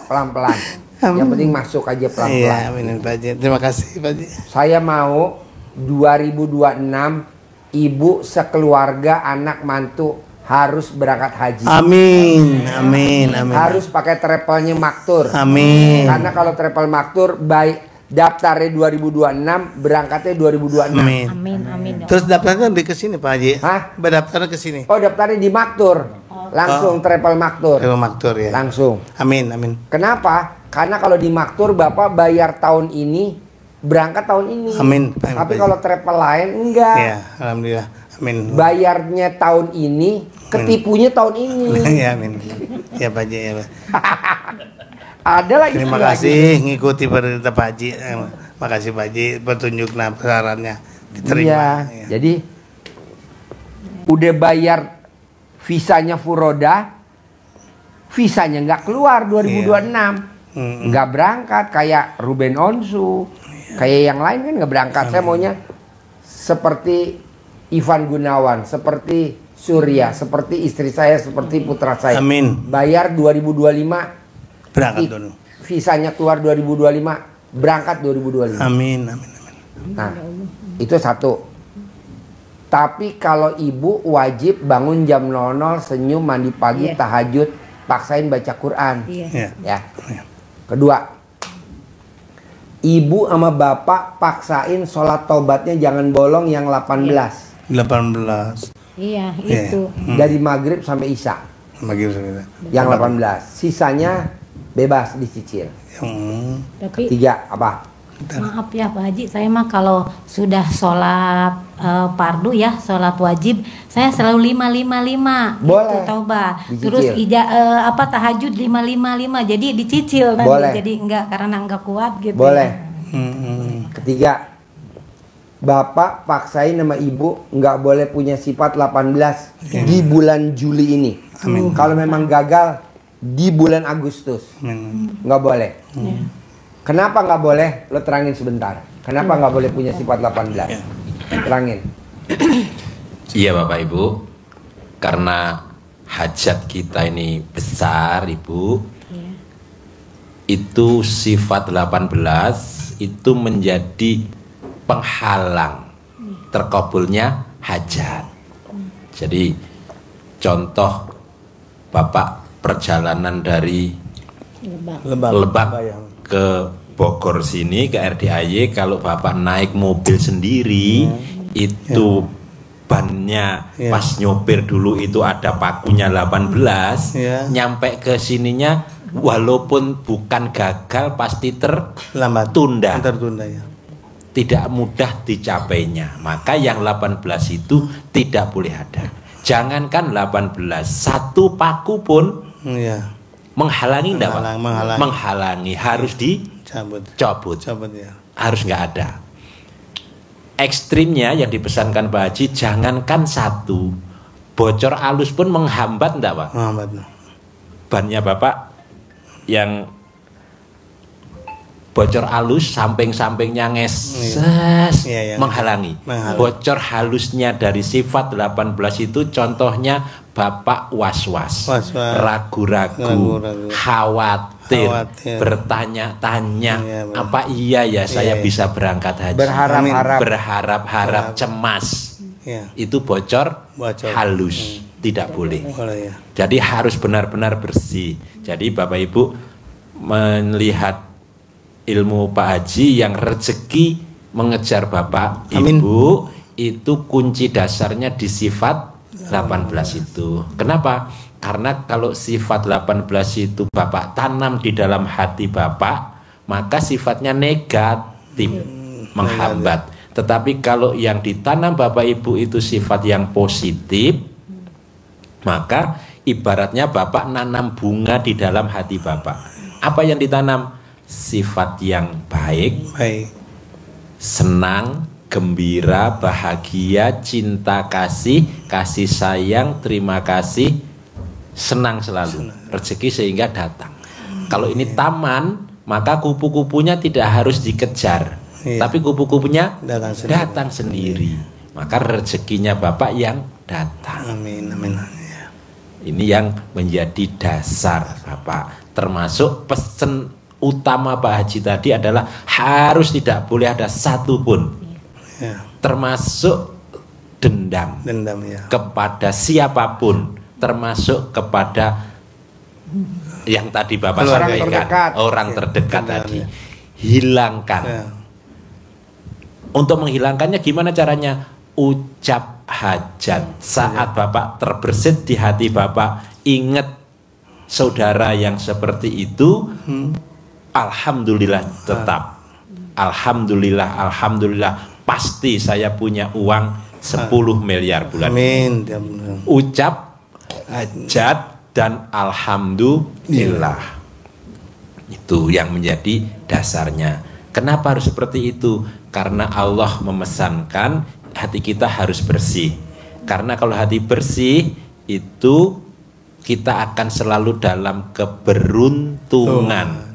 Pelan-pelan. Yang penting masuk aja Iya, pelan-pelan. amin Pak Haji. Terima kasih Pak Haji. Saya mau 2026 Ibu sekeluarga anak mantu harus berangkat haji. Amin. Amin. Amin. Harus pakai travelnya maktur. Amin. Karena kalau travel maktur baik daftarnya 2026, berangkatnya 2026. Amin. Amin. Terus daftarnya di kesini Pak Haji. Hah? Berdaftarnya ke sini. Oh, daftarnya di maktur. Langsung travel maktur. Travel maktur ya. Langsung. Amin. Amin. Kenapa? Karena kalau di maktur Bapak bayar tahun ini, berangkat tahun ini. Amin. Tapi kalau travel lain enggak. Iya, alhamdulillah. Amin. Bayarnya tahun ini, ketipunya tahun ini. Ya, amin. Ya Pak Haji ya. Pak. Ada lagi. Terima kasih ngikuti perintah Pak Haji. Makasih Pak Haji petunjuk sarannya diterima. Iya. Ya. Jadi udah bayar visanya Furoda, visanya nggak keluar 2026. Nggak berangkat kayak Ruben Onsu, kayak yang lain kan nggak berangkat. Saya maunya seperti Ivan Gunawan, seperti Surya, seperti istri saya, seperti putra saya. Amin. Bayar 2025 Berangkat dulu. Visanya keluar 2025, berangkat 2025. Amin. Nah, itu satu. Tapi kalau ibu wajib bangun jam 00, senyum, mandi pagi, tahajud, paksain baca Quran. Iya. Ya. Kedua, ibu sama bapak paksain sholat taubatnya jangan bolong yang 18. 18. Iya, itu. Dari maghrib sampai isya. Maghrib sampai Yang 18. Sisanya bebas dicicil. Tapi Tiga, apa? maaf ya Pak Haji, saya mah kalau sudah sholat fardu ya, sholat wajib, saya selalu 555. Boleh. Itu taubat. Dicicil. Terus tahajud 555. Jadi dicicil nanti. Boleh. Jadi karena enggak kuat gitu. Boleh. Ya. Ketiga, bapak paksain sama ibu nggak boleh punya sifat 18 di bulan Juli ini. Kalau memang gagal di bulan Agustus, nggak boleh. Kenapa nggak boleh? Lo terangin sebentar. Kenapa nggak boleh punya sifat 18? Terangin. Iya Bapak Ibu, karena hajat kita ini besar Ibu, itu sifat 18 itu menjadi penghalang terkabulnya hajat. Jadi contoh Bapak perjalanan dari Lebak ke Bogor sini ke RDAY, kalau Bapak naik mobil sendiri itu bannya pas nyopir dulu itu ada pakunya 18, nyampe ke sininya walaupun bukan gagal pasti tertunda. Ya. Tidak mudah dicapainya. Maka yang 18 itu tidak boleh ada. Jangankan 18, satu paku pun menghalangi enggak Pak? Menghalangi, harus dicabut. Ya. Harus nggak ada. Ekstrimnya yang dipesankan Pak Haji, jangankan satu, bocor alus pun menghambat enggak Pak? Menghambat. Bannya Bapak yang bocor halus samping-sampingnya ngeses menghalangi. Bocor halusnya dari sifat 18 itu contohnya Bapak was-was, ragu-ragu, khawatir, bertanya-tanya, apa iya ya saya bisa berangkat haji, berharap-harap, cemas. Itu bocor halus, tidak boleh. Jadi harus benar-benar bersih. Jadi Bapak Ibu melihat ilmu Pak Haji yang rezeki mengejar Bapak Ibu itu kunci dasarnya di sifat 18 itu. Kenapa? Karena kalau sifat 18 itu Bapak tanam di dalam hati Bapak, maka sifatnya negatif, menghambat. Tetapi kalau yang ditanam Bapak Ibu itu sifat yang positif, maka ibaratnya Bapak nanam bunga di dalam hati Bapak. Apa yang ditanam? Sifat yang baik, senang, gembira, bahagia, cinta kasih, kasih sayang, terima kasih, senang selalu, rezeki sehingga datang. Kalau ini taman, maka kupu-kupunya tidak harus dikejar, tapi kupu-kupunya datang sendiri. Maka rezekinya Bapak yang datang. Amin. Ini yang menjadi dasar Bapak. Termasuk pesan utama Pak Haji tadi adalah harus tidak boleh ada satupun, termasuk dendam kepada siapapun, termasuk kepada yang tadi Bapak sampaikan, orang terdekat tadi, hilangkan. Untuk menghilangkannya gimana caranya? Ucap hajat saat Bapak terbersit di hati Bapak, ingat saudara yang seperti itu, alhamdulillah tetap, alhamdulillah pasti saya punya uang 10 miliar bulan. Amin. Ucap hajat dan alhamdulillah, itu yang menjadi dasarnya. Kenapa harus seperti itu? Karena Allah memesankan hati kita harus bersih. Karena kalau hati bersih itu kita akan selalu dalam keberuntungan.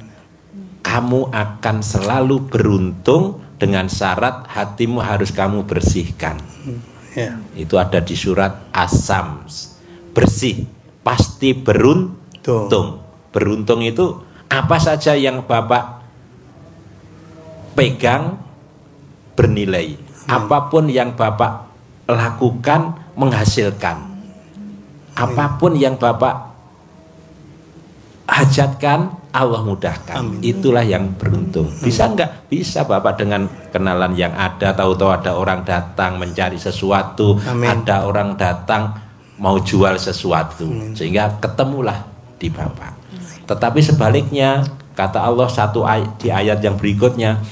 Kamu akan selalu beruntung dengan syarat hatimu harus kamu bersihkan. Itu ada di surat As-Sams. Bersih pasti beruntung. Beruntung itu Apa saja yang Bapak pegang bernilai. Apapun yang Bapak lakukan menghasilkan. Apapun yang Bapak hajatkan, Allah mudahkan. Itulah yang beruntung. Bisa enggak? Bisa Bapak dengan kenalan yang ada, tahu-tahu ada orang datang mencari sesuatu, ada orang datang mau jual sesuatu, sehingga ketemulah di Bapak. Tetapi sebaliknya, kata Allah di ayat yang berikutnya,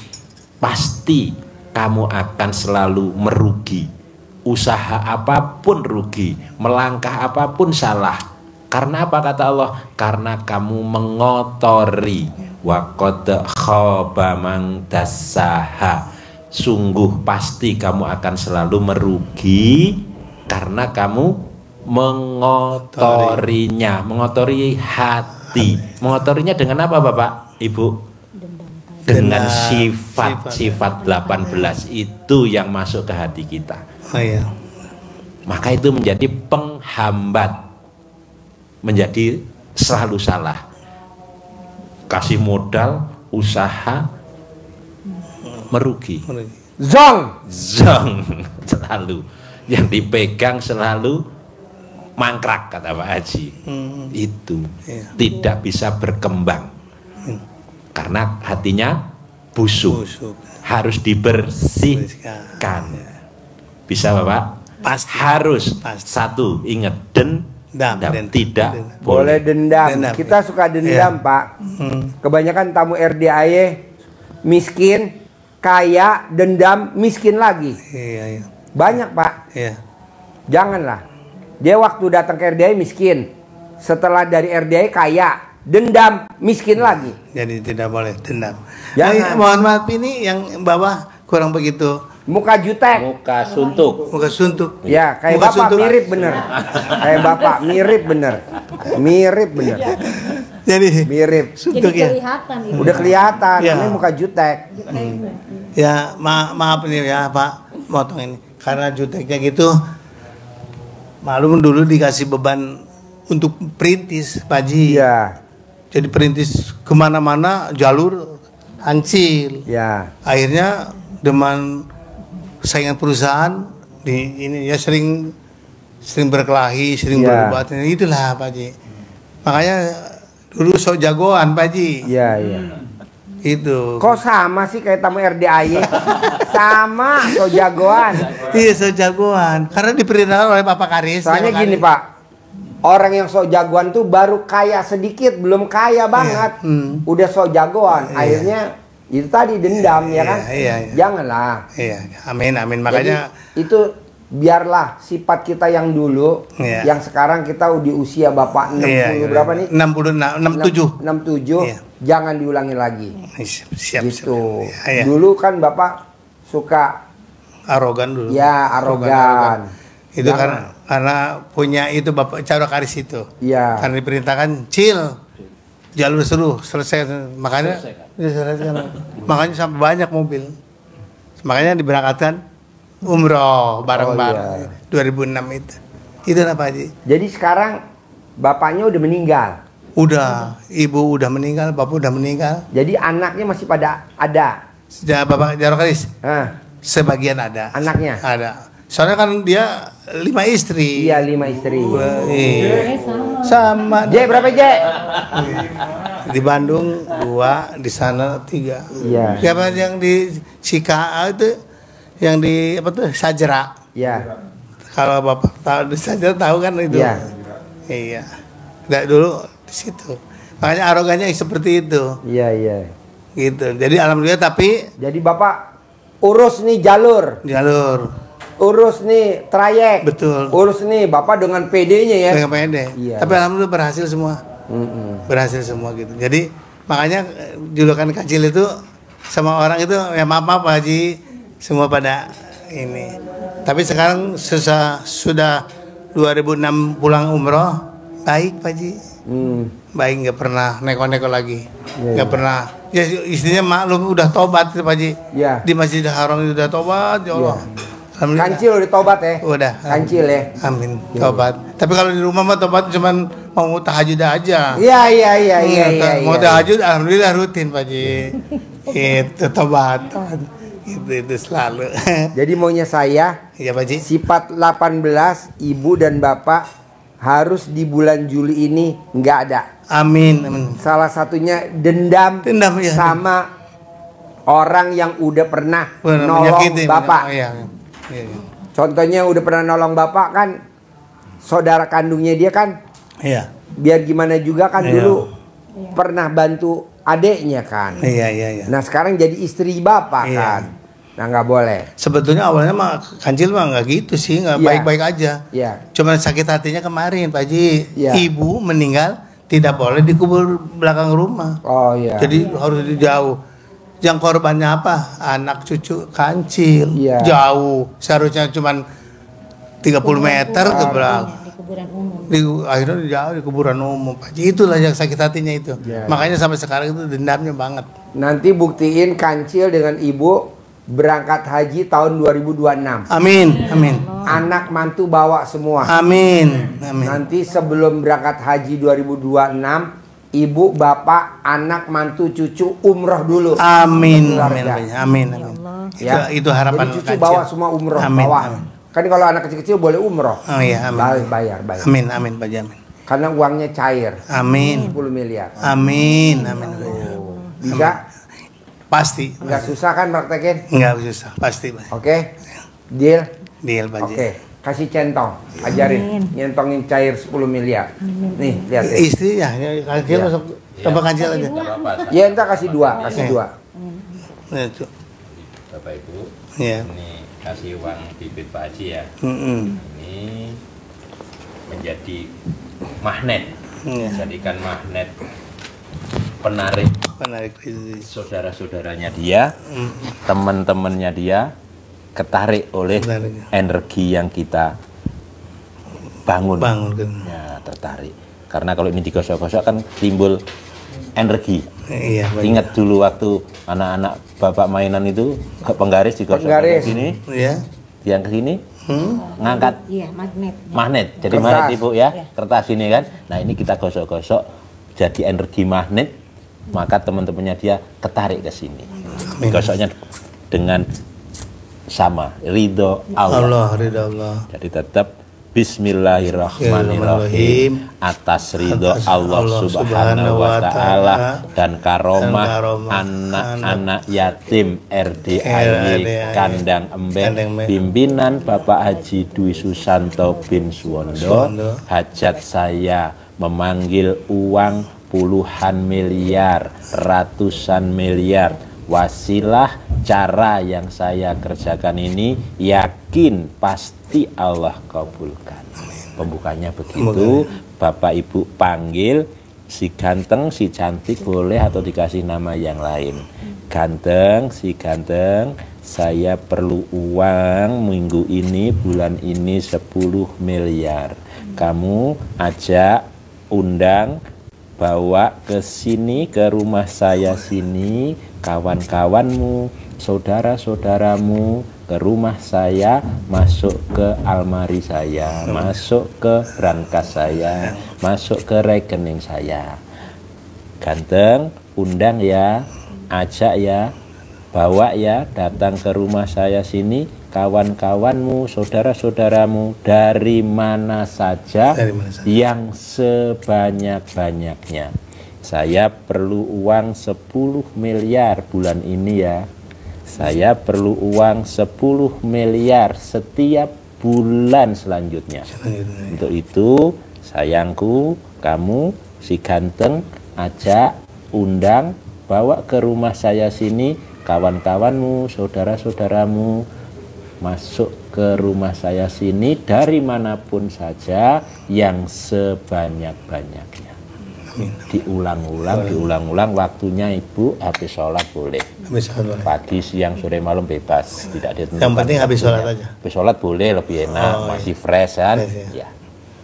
pasti kamu akan selalu merugi. Usaha apapun rugi, melangkah apapun salah. Karena apa kata Allah? Karena kamu mengotori. Wa qad khaba man dassaha. Sungguh pasti kamu akan selalu merugi karena kamu mengotorinya. Mengotori hati. Mengotorinya dengan apa Bapak, Ibu? Dengan sifat-sifat 18 itu yang masuk ke hati kita. Maka itu menjadi penghambat, menjadi selalu salah. Kasih modal, usaha, merugi. Zong selalu. Yang dipegang selalu mangkrak, kata Pak Haji. Itu tidak bisa berkembang. Karena hatinya busuk. Harus dibersihkan. Bisa Bapak? Pasti. Harus. Pasti. Satu, ingat, dendam tidak boleh dendam. Dendam. Kita suka dendam, Pak. Kebanyakan tamu RDAY miskin, kaya, dendam, miskin lagi. Banyak, Pak. Janganlah. Dia waktu datang ke RDAY miskin, setelah dari RDAY kaya, dendam, miskin lagi. Jadi tidak boleh dendam. Jangan. Mohon maaf, ini yang bawah kurang begitu. Muka jutek. Muka suntuk. Muka suntuk. Ya, kayak Muka Bapak suntuk. mirip bener. Kayak Bapak mirip bener. Mirip bener. Jadi Mirip. suntuk ya. Kelihatan itu. Udah kelihatan, Ya. ini muka jutek. Ya, maaf nih ya Pak, motong ini. Karena juteknya gitu, malum dulu dikasih beban untuk perintis, Pak Haji. Iya. Jadi perintis kemana-mana jalur hancil. Ya. Akhirnya dengan saingan perusahaan di ini ya sering berkelahi, sering Ya. berdebat. Itulah Pak Haji. Makanya dulu sok jagoan Pak Haji. Iya, iya. Itu. Kok sama sih kayak tamu RDAY? Sama, so jagoan. Iya sok jagoan. Karena diperintahkan oleh Bapak Karis. Soalnya Bapak gini Karis. Pak, orang yang sok jagoan tuh baru kaya sedikit, belum kaya banget. Udah sok jagoan, akhirnya itu tadi dendam ya kan? Iya. Janganlah. Iya, amin. Makanya Jadi, itu biarlah sifat kita yang dulu, Iya. yang sekarang kita di usia Bapak 60 berapa nih? 67. 67. Iya. Jangan diulangi lagi. Siap. Gitu. Iya. Dulu kan Bapak suka Arogan dulu. ya arogan. Itu Jangan. karena punya itu Bapak Cara Karis itu. Iya. Karena diperintahkan cil jalur seluruh selesai. Makanya diselesaikan. Makanya sampai banyak mobil. Makanya diberangkatkan umroh bareng-bareng 2006 itu. Itulah Pak Haji. Jadi sekarang bapaknya udah meninggal. Udah, ibu udah meninggal, bapak udah meninggal. Jadi anaknya masih pada ada. Sejak Bapak Jarod Karis, Hah, sebagian ada. anaknya. Ada. Soalnya kan dia 5 istri. Iya, 5 istri. Iya. Sama. J berapa J? Di Bandung 2, di sana 3. Iya. Siapa yang di Cika itu, yang di apa tuh Sajra. Iya. Kalau Bapak tahu di Sajra tahu kan itu. Iya. Iya. Dari dulu di situ. Makanya arogannya seperti itu. Iya. Gitu. Jadi alhamdulillah tapi Jadi Bapak urus nih jalur, urus nih trayek. Betul. Urus nih Bapak dengan PD-nya ya. dengan pede. Iya. Tapi alhamdulillah berhasil semua. Berhasil semua gitu. Jadi makanya julukan kecil itu sama orang itu ya maaf Pak Haji semua pada ini. Tapi sekarang sudah 2006 pulang umroh baik Pak Haji. Baik, nggak pernah neko-neko lagi. Nggak pernah. Ya istrinya maklum udah tobat Pak Haji. Iya. Di Masjidil Haram itu udah tobat ya Allah. Kancil udah tobat ya? Udah. Kancil ya? Amin. Tobat. Tapi kalau di rumah mah tobat cuman mau tahajud aja. Iya. Mau tahajud alhamdulillah rutin Pak Haji. Itu tobat. Itu selalu. Jadi maunya saya, iya Pak Haji. sifat 18 ibu dan bapak harus di bulan Juli ini nggak ada. Amin. Salah satunya dendam ya. sama orang yang udah pernah nolong bapak. Iya. Contohnya udah pernah nolong bapak kan, saudara kandungnya dia kan. Iya. Biar gimana juga kan dulu pernah bantu adeknya kan. Iya. Nah sekarang jadi istri bapak kan. Nah nggak boleh. Sebetulnya awalnya mah Kancil mah nggak gitu sih, nggak baik-baik aja. Iya. Cuman sakit hatinya kemarin Pak Haji. Iya. Ibu meninggal tidak boleh dikubur belakang rumah. Oh iya. Jadi harus jauh. Yang korbannya apa? Anak cucu Kancil. Iya. Jauh. Seharusnya cuman 30 meter ke belakang. Di kuburan umum. Akhirnya jauh di kuburan umum. Pak Haji, itulah yang sakit hatinya itu. Iya. Makanya sampai sekarang itu dendamnya banget. Nanti buktiin Kancil dengan ibu berangkat haji tahun 2026. Amin. Anak mantu bawa semua. Amin. Nanti sebelum berangkat haji 2026, ibu, bapak, anak, mantu, cucu umroh dulu. Amin. Ya. Itu harapan Jadi cucu Kancil. bawa semua umroh. Amin. Kan kalau anak kecil-kecil boleh umroh. Oh iya, amin. Bayar. Amin Pak Haji, amin. Karena uangnya cair. Amin. 10 miliar. Amin. Bisa? Pasti. Nggak susah kan praktekin? Nggak susah, pasti. Oke? Deal? Deal Pak Haji. Oke. Kasih centong, ajarin nyentongin cair 10 miliar. Nih, lihat ya. Istrinya, Kancil masuk tambah Kancil aja. Ya entar kasih dua. Nah, itu. Bapak Ibu, Iya. ini kasih uang bibit Pak Haji ya. Ini menjadi magnet, jadikan magnet penarik saudara-saudaranya dia, teman-temannya dia, ketarik oleh energi yang kita bangun. Ya, tertarik. Karena kalau ini digosok-gosok kan timbul energi. Iya. Ingat dulu waktu anak-anak bapak mainan itu ke penggaris digosok ke sini, yang ke sini ngangkat magnet. Jadi magnet ibu ya, kertas ini kan. Nah ini kita gosok-gosok jadi energi magnet. Maka teman-temannya dia ketarik ke sini. Gosoknya dengan sama ridho Allah. Jadi tetap Bismillahirrahmanirrahim atas ridho Allah Subhanahu wa Ta'ala dan karomah anak-anak yatim RDIY Kandang Embeng pimpinan Bapak Haji Dwi Susanto bin Suwondo. Hajat saya memanggil uang puluhan miliar, ratusan miliar. Wasilah cara yang saya kerjakan ini yakin pasti Allah kabulkan. Pembukanya begitu. Bapak Ibu panggil si ganteng, si cantik boleh atau dikasih nama yang lain. Ganteng, si ganteng, saya perlu uang minggu ini, bulan ini 10 miliar. Kamu ajak, undang, bawa ke sini, ke rumah saya sini, kawan-kawanmu, saudara-saudaramu, ke rumah saya, masuk ke almari saya, masuk ke brankas saya, masuk ke rekening saya. Ganteng, undang ya, ajak ya, bawa ya, datang ke rumah saya sini, kawan-kawanmu, saudara-saudaramu dari mana saja, yang sebanyak-banyaknya. Saya perlu uang 10 miliar bulan ini ya. Saya perlu uang 10 miliar setiap bulan selanjutnya. Untuk itu, sayangku, kamu si ganteng, ajak, undang, bawa ke rumah saya sini, kawan-kawanmu, saudara-saudaramu, masuk ke rumah saya sini dari manapun saja yang sebanyak-banyaknya. Diulang-ulang, waktunya ibu habis sholat boleh. Pagi, siang, sore, malam bebas, tidak ditentukan. Yang penting habis sholat aja. Habis sholat boleh, lebih enak, masih fresh kan? Ya.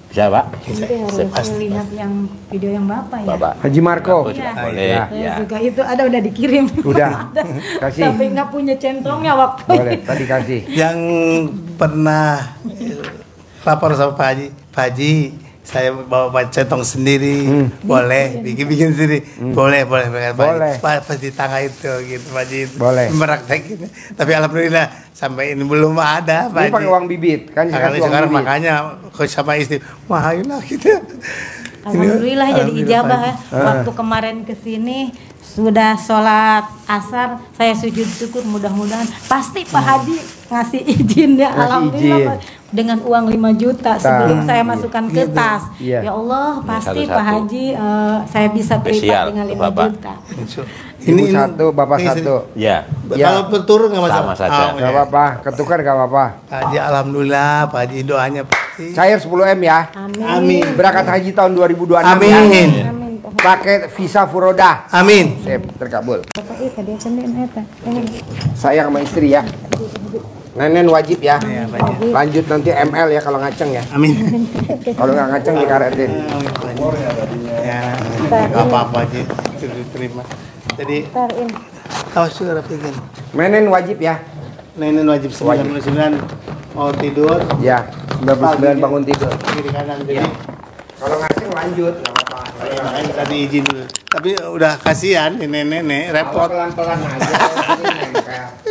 Bisa, Pak? Nanti harus lihat yang video yang Bapak ya. Bapak. Haji Marco. Iya. Boleh. Ya. Saya juga itu udah dikirim. Udah. Ada. Kasih. Tapi nggak punya centongnya waktu Boleh, tadi kasih. Yang pernah lapor sama Pak Haji, Pak Haji, saya bawa centong sendiri, boleh, bikin sendiri, boleh, pas di tangga itu, gitu, Pak Haji, Boleh. meraktekin. Tapi alhamdulillah sampai ini belum ada, Pak Ini pakai Haji. uang bibit, kan? Nah, kalau Kasih uang sekarang bibit. makanya sama istri, mahalah gitu. Alhamdulillah jadi Alhamdulillah, ijabah ya. Pak Waktu kemarin kesini sudah sholat asar, saya sujud syukur, mudah-mudahan pasti Pak Haji ngasih izin ya. Ngasih Alhamdulillah izin. Pak. Dengan uang 5 juta sebelum saya masukkan ke tas. Iya. Ya Allah, pasti satu-satu. Pak Haji saya bisa Spesial privat dengan untuk 5 Bapak. juta. Ibu satu, bapak ini satu. Ya. Ya. Kalau berturun nggak masalah. Sama saja. Oh, Gak ya. apa-apa, ketukar gak apa-apa. Pak Haji, alhamdulillah, Pak Haji doanya pasti. Cair 10M ya. Amin. Berangkat haji tahun 2026 Amin. ya. Amin. Pakai visa Furoda. Amin. Sip, terkabul. Bapak iya dia sendiri eta. Saya sama istri ya. Nenen wajib ya. Iya, Pak Haji. Lanjut nanti ML ya kalau ngaceng ya. Amin. Kalau nggak ngaceng dikaretin. Ya, nggak apa-apa Haji, terima. Jadi, Tarin. awas sudah bikin. Menen wajib ya. Nenek wajib 99 mau tidur, Ya, 99 bangun tidur. kiri kanan. Jadi, Kalau ngaceng lanjut, nggak apa-apa. makanya tadi izin dulu. Tapi udah kasihan ini nenek repot. Pelan-pelan aja. ini nempel.